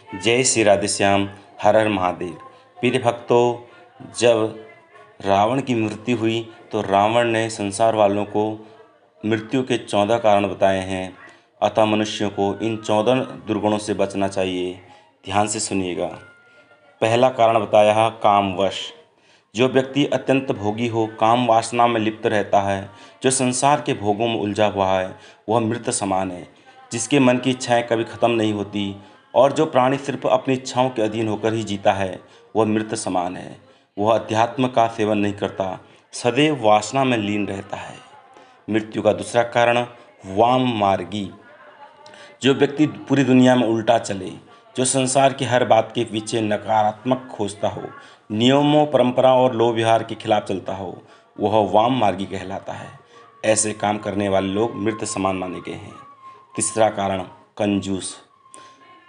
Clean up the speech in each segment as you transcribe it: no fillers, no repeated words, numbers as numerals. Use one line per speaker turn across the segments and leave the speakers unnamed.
जय श्री राधे श्याम। हर हर महादेव। प्रिय भक्तों, जब रावण की मृत्यु हुई तो रावण ने संसार वालों को मृत्यु के 14 कारण बताए हैं। अतः मनुष्यों को इन 14 दुर्गुणों से बचना चाहिए। ध्यान से सुनिएगा। पहला कारण बताया है कामवश। जो व्यक्ति अत्यंत भोगी हो, काम वासना में लिप्त रहता है, जो संसार के भोगों में उलझा हुआ है, वह मृत समान है। जिसके मन की इच्छाएं कभी खत्म नहीं होती और जो प्राणी सिर्फ अपनी इच्छाओं के अधीन होकर ही जीता है, वह मृत समान है। वह अध्यात्म का सेवन नहीं करता, सदैव वासना में लीन रहता है। मृत्यु का दूसरा कारण वाम मार्गी। जो व्यक्ति पूरी दुनिया में उल्टा चले, जो संसार की हर बात के पीछे नकारात्मक खोजता हो, नियमों, परंपरा और लोक व्यवहार के खिलाफ चलता हो, वह वाम मार्गी कहलाता है। ऐसे काम करने वाले लोग मृत समान माने गए हैं। तीसरा कारण कंजूस।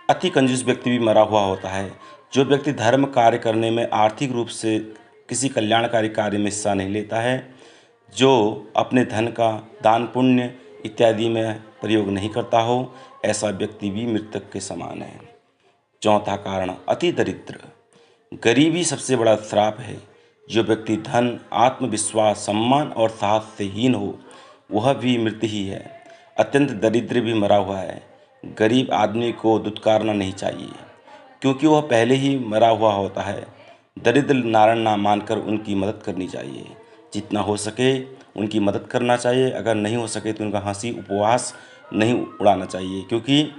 अति कंजूस व्यक्ति भी मरा हुआ होता है। जो व्यक्ति धर्म कार्य करने में आर्थिक रूप से किसी कल्याणकारी कार्य में हिस्सा नहीं लेता है, जो अपने धन का दान पुण्य इत्यादि में प्रयोग नहीं करता हो, ऐसा व्यक्ति भी मृतक के समान है। चौथा कारण अति दरिद्र। गरीबी सबसे बड़ा श्राप है। जो व्यक्ति धन, आत्मविश्वास, सम्मान और साहस से हीन हो, वह भी मृत ही है। अत्यंत दरिद्र भी मरा हुआ है। गरीब आदमी को दुत्कारना नहीं चाहिए, क्योंकि वह पहले ही मरा हुआ होता है। दरिद्र नारायण ना मानकर उनकी मदद करनी चाहिए। जितना हो सके उनकी मदद करना चाहिए। अगर नहीं हो सके तो उनका हंसी उपवास नहीं उड़ाना चाहिए, क्योंकि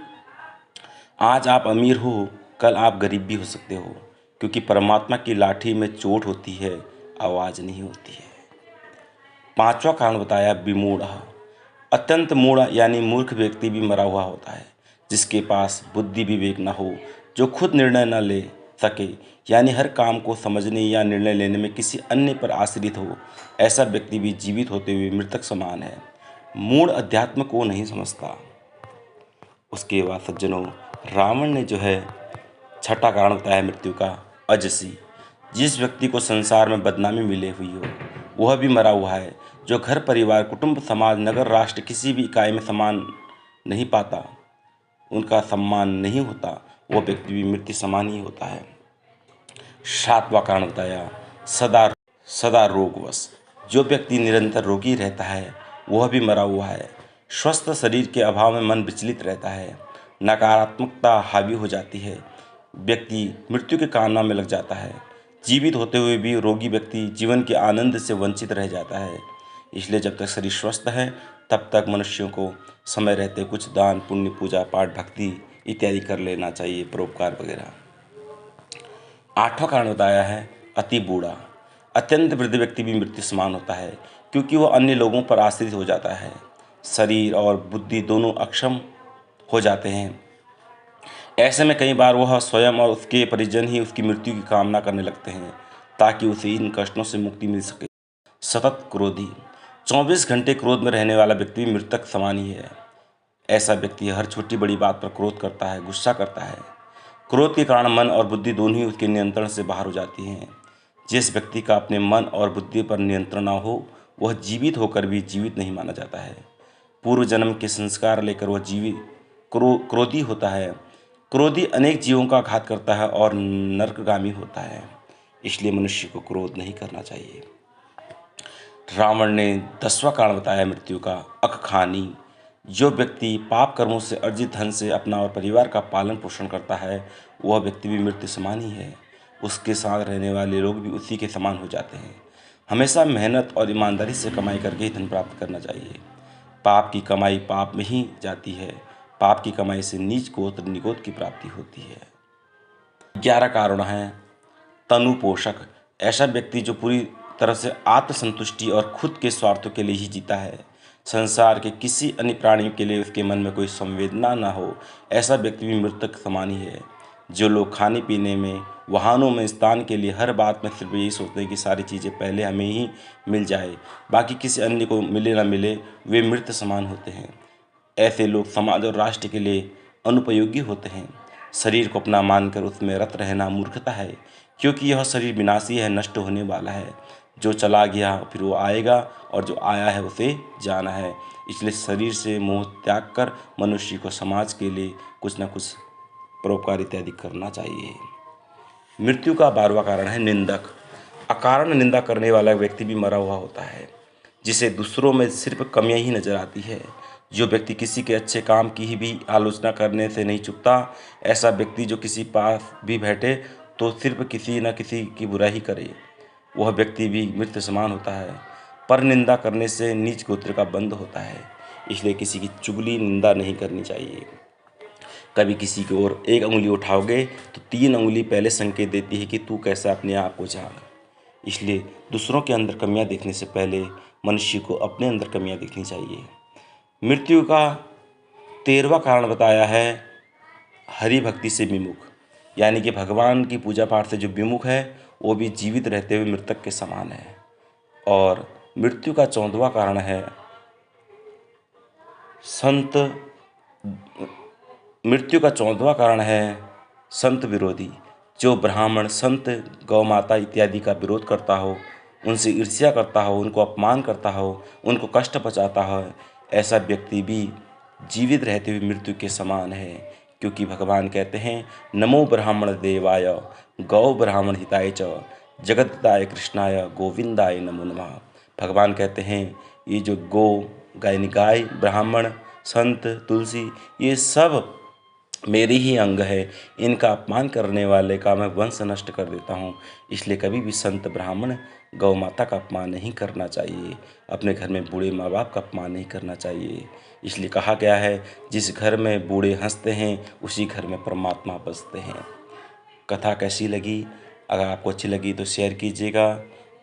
आज आप अमीर हो, कल आप गरीब भी हो सकते हो। क्योंकि परमात्मा की लाठी में चोट होती है, आवाज़ नहीं होती है। पांचवा कारण बताया विमूढ़। अत्यंत मूढ़ यानी मूर्ख व्यक्ति भी मरा हुआ होता है। जिसके पास बुद्धि विवेक न हो, जो खुद निर्णय न ले सके, यानी हर काम को समझने या निर्णय लेने में किसी अन्य पर आश्रित हो, ऐसा व्यक्ति भी जीवित होते हुए मृतक समान है। मूढ़ अध्यात्म को नहीं समझता। उसके बाद सज्जनों, रावण ने जो है छठा कारण बताया मृत्यु का अजसी। जिस व्यक्ति को संसार में बदनामी मिली हुई हो, वह भी मरा हुआ है। जो घर परिवार, कुटुंब, समाज, नगर, राष्ट्र किसी भी इकाई में सम्मान नहीं पाता, उनका सम्मान नहीं होता, वह व्यक्ति भी मृत्यु समान ही होता है। सातवां कारण बताया सदा सदा रोगवश। जो व्यक्ति निरंतर रोगी रहता है, वह भी मरा हुआ है। स्वस्थ शरीर के अभाव में मन विचलित रहता है, नकारात्मकता हावी हो जाती है, व्यक्ति मृत्यु के कामना में लग जाता है। जीवित होते हुए भी रोगी व्यक्ति जीवन के आनंद से वंचित रह जाता है। इसलिए जब तक शरीर स्वस्थ है, तब तक मनुष्यों को समय रहते कुछ दान पुण्य, पूजा पाठ, भक्ति इत्यादि कर लेना चाहिए, परोपकार वगैरह। आठवां कारण बताया है अति बूढ़ा। अत्यंत वृद्ध व्यक्ति भी मृत्यु समान होता है, क्योंकि वह अन्य लोगों पर आश्रित हो जाता है। शरीर और बुद्धि दोनों अक्षम हो जाते हैं। ऐसे में कई बार वह स्वयं और उसके परिजन ही उसकी मृत्यु की कामना करने लगते हैं, ताकि उसे इन कष्टों से मुक्ति मिल सके। सतत क्रोधी। 24 घंटे क्रोध में रहने वाला व्यक्ति भी मृतक समान ही है। ऐसा व्यक्ति हर छोटी बड़ी बात पर क्रोध करता है, गुस्सा करता है। क्रोध के कारण मन और बुद्धि दोनों ही उसके नियंत्रण से बाहर हो जाती हैं। जिस व्यक्ति का अपने मन और बुद्धि पर नियंत्रण न हो, वह जीवित होकर भी जीवित नहीं माना जाता है। पूर्व जन्म के संस्कार लेकर वह क्रोधी होता है। क्रोधी अनेक जीवों का घात करता है और नरकगामी होता है। इसलिए मनुष्य को क्रोध नहीं करना चाहिए। रावण ने 10वां कारण बताया मृत्यु का अकखानी। जो व्यक्ति पाप कर्मों से अर्जित धन से अपना और परिवार का पालन पोषण करता है, वह व्यक्ति भी मृत्यु समान ही है। उसके साथ रहने वाले लोग भी उसी के समान हो जाते हैं। हमेशा मेहनत और ईमानदारी से कमाई करके ही धन प्राप्त करना चाहिए। पाप की कमाई पाप में ही जाती है। पाप की कमाई से नीच गोत्र निगोत्र की प्राप्ति होती है। 11 कारण हैं तनु पोषक। ऐसा व्यक्ति जो पूरी तरह से आत्मसंतुष्टि और खुद के स्वार्थों के लिए ही जीता है, संसार के किसी अन्य प्राणी के लिए उसके मन में कोई संवेदना ना हो, ऐसा व्यक्ति भी मृतक समान ही है। जो लोग खाने पीने में, वाहनों में, स्थान के लिए हर बात में सिर्फ यही सोचते हैं कि सारी चीज़ें पहले हमें ही मिल जाए, बाकी किसी अन्य को मिले ना मिले, वे मृत समान होते हैं। ऐसे लोग समाज और राष्ट्र के लिए अनुपयोगी होते हैं। शरीर को अपना मानकर उसमें रत रहना मूर्खता है, क्योंकि यह शरीर विनाशी है, नष्ट होने वाला है। जो चला गया फिर वो आएगा, और जो आया है उसे जाना है। इसलिए शरीर से मोह त्याग कर मनुष्य को समाज के लिए कुछ न कुछ परोपकार इत्यादि करना चाहिए। मृत्यु का 12वां कारण है निंदक। अकारण निंदा करने वाला व्यक्ति भी मरा हुआ होता है, जिसे दूसरों में सिर्फ कमियां ही नजर आती है। जो व्यक्ति किसी के अच्छे काम की ही भी आलोचना करने से नहीं चूकता, ऐसा व्यक्ति जो किसी पास भी बैठे तो सिर्फ किसी न किसी की बुराई ही करे, वह व्यक्ति भी मृत समान होता है। पर निंदा करने से नीच गोत्र का बंध होता है, इसलिए किसी की चुगली निंदा नहीं करनी चाहिए। कभी किसी की ओर एक उंगली उठाओगे तो 3 उंगली पहले संकेत देती है कि तू कैसा अपने आप को जान। इसलिए दूसरों के अंदर कमियां देखने से पहले मनुष्य को अपने अंदर कमियां देखनी चाहिए। मृत्यु का 13वां कारण बताया है हरि भक्ति से विमुख, यानी कि भगवान की पूजा पाठ से जो विमुख है वो भी जीवित रहते हुए मृतक के समान है। और मृत्यु का 14वां कारण है संत मृत्यु का 14वां कारण है संत विरोधी। जो ब्राह्मण, संत, गौ माता इत्यादि का विरोध करता हो, उनसे ईर्ष्या करता हो, उनको अपमान करता हो, उनको कष्ट पहुंचाता हो, ऐसा व्यक्ति भी जीवित रहते हुए मृत्यु के समान है। क्योंकि भगवान कहते हैं नमो ब्राह्मण देवाय गौ ब्राह्मण हिताय च जगद्दिताय कृष्णाय गोविंदाय नमो नमः। भगवान कहते हैं ये जो गौ, गाय, ब्राह्मण, संत, तुलसी, ये सब मेरी ही अंग है, इनका अपमान करने वाले का मैं वंश नष्ट कर देता हूँ। इसलिए कभी भी संत, ब्राह्मण, गौ माता का अपमान नहीं करना चाहिए। अपने घर में बूढ़े माँ बाप का अपमान नहीं करना चाहिए। इसलिए कहा गया है जिस घर में बूढ़े हंसते हैं उसी घर में परमात्मा बसते हैं। कथा कैसी लगी? अगर आपको अच्छी लगी तो शेयर कीजिएगा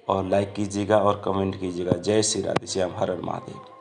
और लाइक कीजिएगा और कमेंट कीजिएगा। जय श्री राधे श्याम, हर हर महादेव।